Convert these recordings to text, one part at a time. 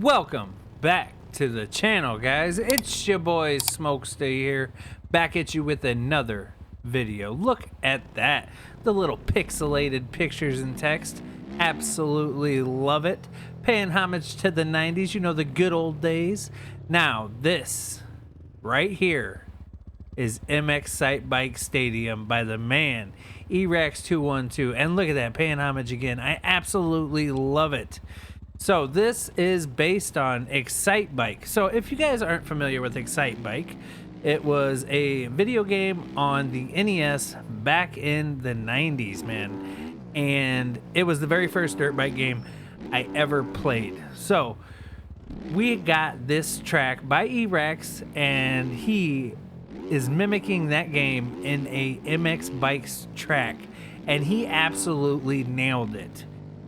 Welcome back to the channel, guys. It's your boy Smokestay here, back at you with another video. Look at that, the little pixelated pictures and text. Absolutely love it. Paying homage to the 90s, you know, the good old days. Now this right here is MX Sight Bike Stadium by the man Erax 212, and look at that, paying homage again. I absolutely love it. So this is based on Excite Bike. So if you guys aren't familiar with Excite Bike, it was a video game on the NES back in the 90s, man. And it was the very first dirt bike game I ever played. So we got this track by Erax, and he is mimicking that game in a MX Bikes track, and he absolutely nailed it.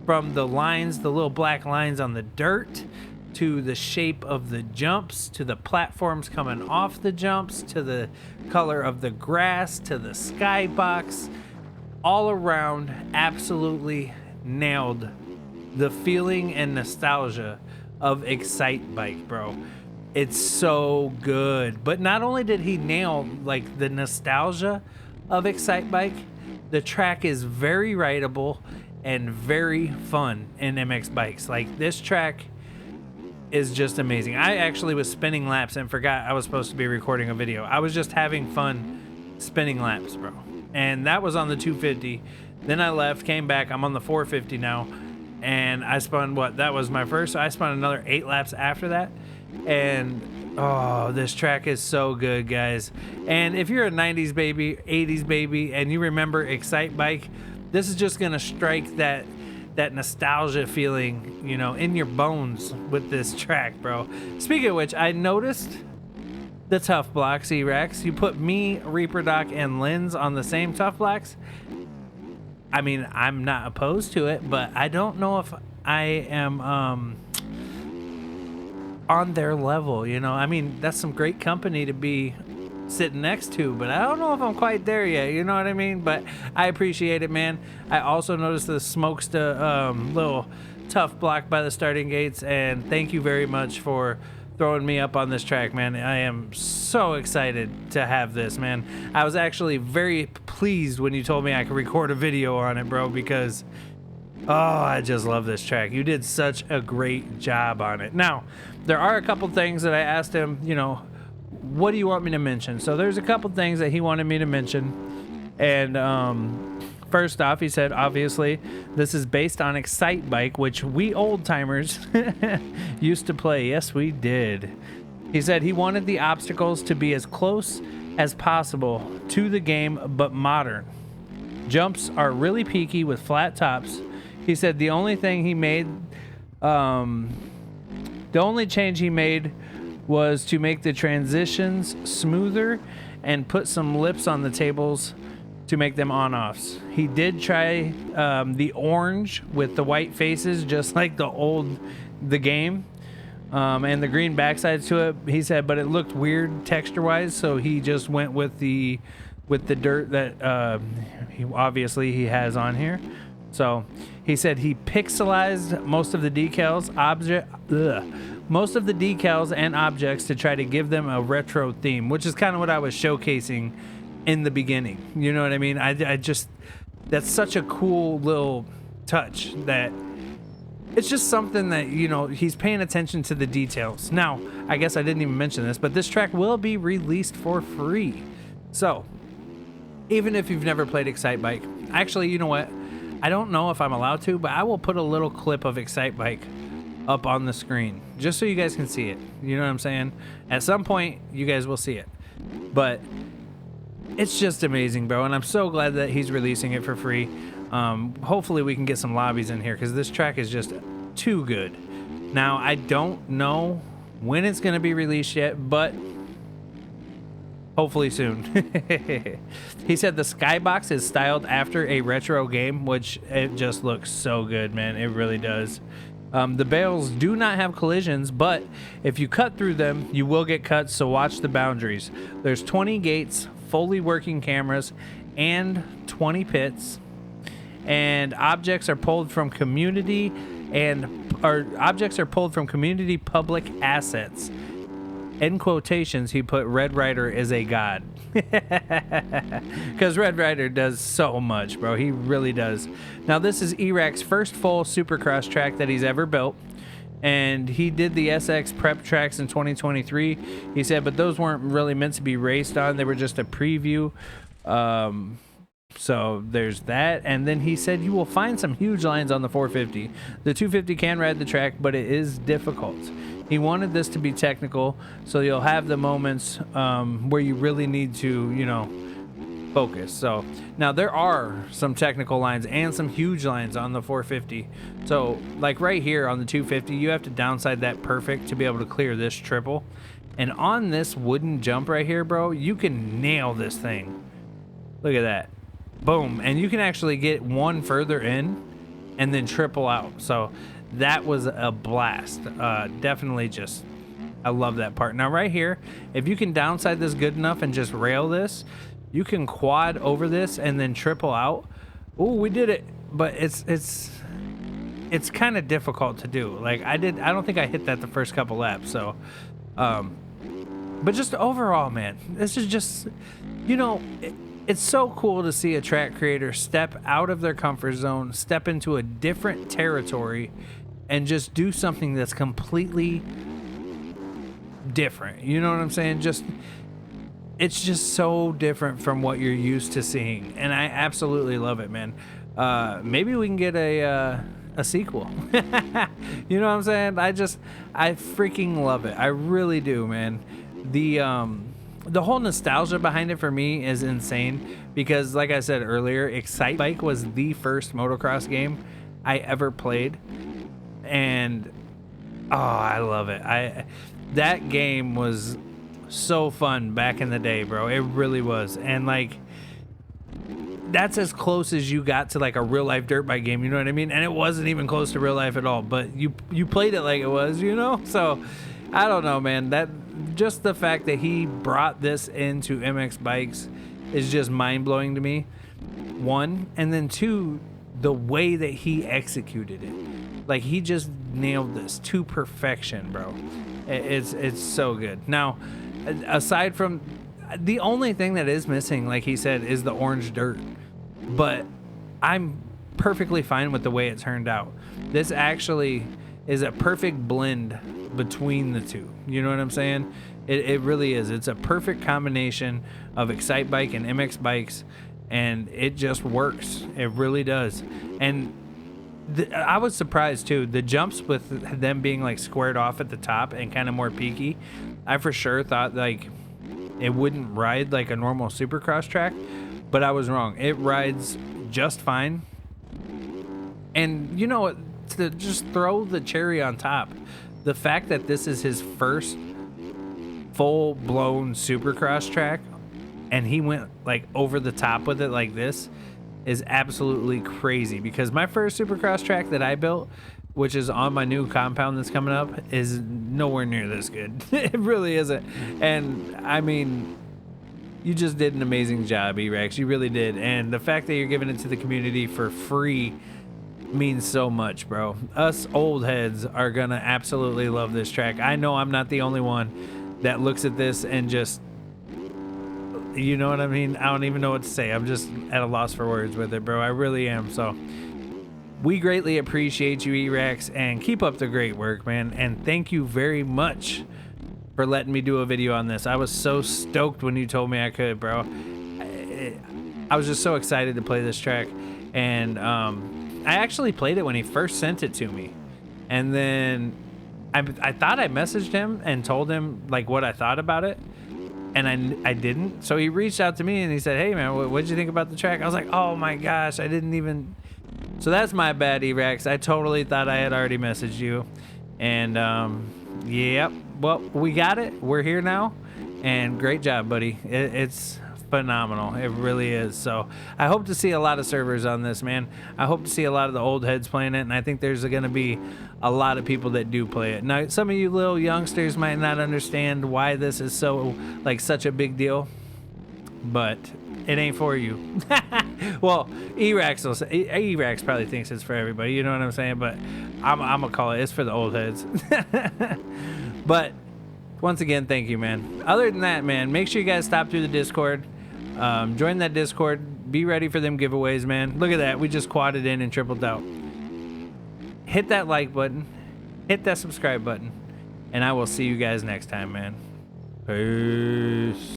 From the lines, the little black lines on the dirt, to the shape of the jumps, to the platforms coming off the jumps, to the color of the grass, to the skybox, all around absolutely nailed the feeling and nostalgia of Excite Bike, bro. It's so good. But not only did he nail like the nostalgia of Excite Bike, the track is very rideable and very fun in MX Bikes. Like, this track is just amazing. I actually was spinning laps and forgot I was supposed to be recording a video. I was just having fun spinning laps, bro. And that was on the 250. Then I left, came back. I'm on the 450 now. And I spun what? That was my first. So I spun another 8 laps after that. And oh, this track is so good, guys. And if you're a 90s baby, 80s baby, and you remember Excite Bike, this is just gonna strike that nostalgia feeling, you know, in your bones with this track, bro. Speaking of which, I noticed the tough blocks, Erax. You put me, Reaper Doc, and Linz on the same tough blocks. I mean, I'm not opposed to it, but I don't know if I am on their level, you know. I mean, that's some great company to be sitting next to, but I don't know if I'm quite there yet, you know what I mean? But I appreciate it, man. I also noticed the Smokesta little tough block by the starting gates, and thank you very much for throwing me up on this track, man. I am so excited to have this, man. I was actually very pleased when you told me I could record a video on it, bro, because oh, I just love this track. You did such a great job on it. Now, there are a couple things that I asked him, you know, what do you want me to mention? So there's a couple things that he wanted me to mention. And first off, he said, obviously, this is based on Excite Bike, which we old timers used to play. Yes, we did. He said he wanted the obstacles to be as close as possible to the game, but modern. Jumps are really peaky with flat tops. He said the only thing he made, the only change he made was to make the transitions smoother and put some lips on the tables to make them on-offs. He did try the orange with the white faces, just like the game, and the green backsides to it. He said, but it looked weird texture-wise, so he just went with the dirt that he has on here. So he said he pixelized most of the decals, and objects to try to give them a retro theme, which is kind of what I was showcasing in the beginning. You know what I mean? I just, that's such a cool little touch that it's just something that, you know, he's paying attention to the details. Now, I guess I didn't even mention this, but this track will be released for free. So even if you've never played Excite Bike, actually, you know what? I don't know if I'm allowed to, but I will put a little clip of Excite Bike up on the screen just so you guys can see it. You know what I'm saying? At some point, you guys will see it. But it's just amazing, bro, and I'm so glad that he's releasing it for free. Hopefully we can get some lobbies in here because this track is just too good. Now, I don't know when it's going to be released yet, but hopefully soon. He said the skybox is styled after a retro game, which it just looks so good, man. It really does. The bales do not have collisions, but if you cut through them, you will get cuts, so watch the boundaries. There's 20 gates, fully working cameras, and 20 pits. And objects are pulled from community and or objects are pulled from community public assets. In quotations, he put Red Ryder is a god. Because Red Ryder does so much, bro. He really does. Now, this is Iraq's first full Supercross track that he's ever built. And he did the SX prep tracks in 2023. He said, but those weren't really meant to be raced on. They were just a preview. So there's that. And then he said you will find some huge lines on the 450. The 250 can ride the track, but it is difficult. He wanted this to be technical, so you'll have the moments where you really need to, you know, focus. So now there are some technical lines and some huge lines on the 450. So like right here on the 250, you have to downside that perfect to be able to clear this triple. And on this wooden jump right here, bro, you can nail this thing. Look at that. Boom. And you can actually get one further in and then triple out. So that was a blast. Definitely just, I love that part. Now right here, if you can downside this good enough and just rail this, you can quad over this and then triple out. Ooh, we did it. But it's kind of difficult to do. Like I don't think I hit that the first couple laps. So, but just overall, man, this is just, you know, it's so cool to see a track creator step out of their comfort zone, step into a different territory, and just do something that's completely different. You know what I'm saying? It's just so different from what you're used to seeing, and I absolutely love it, man. Maybe we can get a sequel. You know what I'm saying? I freaking love it. I really do, man. The whole nostalgia behind it for me is insane because, like I said earlier, Excite Bike was the first motocross game I ever played, and oh, I love it. That game was so fun back in the day, bro. It really was. And like, that's as close as you got to like a real life dirt bike game, you know what I mean? And it wasn't even close to real life at all, but you played it like it was, you know? So I don't know, man. That just the fact that he brought this into MX bikes is just mind-blowing to me. One, and then two, the way that he executed it. Like, he just nailed this to perfection, bro. It's so good. Now, aside from the only thing that is missing, like he said, is the orange dirt. But I'm perfectly fine with the way it turned out. This actually is a perfect blend between the two. You know what I'm saying? It really is. It's a perfect combination of Excite Bike and MX bikes, and it just works. It really does. And I was surprised too. The jumps with them being like squared off at the top and kind of more peaky, I for sure thought like it wouldn't ride like a normal Supercross track, but I was wrong. It rides just fine. And you know what? To just throw the cherry on top, the fact that this is his first full-blown Supercross track and he went like over the top with it like this is absolutely crazy, because my first Supercross track that I built, which is on my new compound that's coming up, is nowhere near this good. It really isn't. And I mean, you just did an amazing job, E-Rex. You really did. And the fact that you're giving it to the community for free means so much, bro. Us old heads are gonna absolutely love this track. I know I'm not the only one that looks at this and just, you know what I mean? I don't even know what to say. I'm just at a loss for words with it, bro. I really am. So we greatly appreciate you, E-Rex, and keep up the great work, man. And thank you very much for letting me do a video on this. I was so stoked when you told me I could, bro. I was just so excited to play this track. And I actually played it when he first sent it to me. And then I thought I messaged him and told him like what I thought about it. And I didn't. So he reached out to me and he said, hey, man, what did you think about the track? I was like, oh, my gosh, I didn't even. So that's my bad, E-Rex. I totally thought I had already messaged you. And, yep. Well, we got it. We're here now. And great job, buddy. It's phenomenal. It really is. So I hope to see a lot of servers on this, man. I hope to see a lot of the old heads playing it. And I think there's going to be a lot of people that do play it. Now, some of you little youngsters might not understand why this is so, like, such a big deal. but it ain't for you. Well, E-Rax will say, E-Rax probably thinks it's for everybody, you know what I'm saying? But I'm gonna call it, it's for the old heads. But once again, thank you, man. Other than that, man, make sure you guys stop through the Discord. Join that Discord. Be ready for them giveaways, man. Look at that. We just quadded in and tripled out. Hit that like button. Hit that subscribe button. And I will see you guys next time, man. Peace.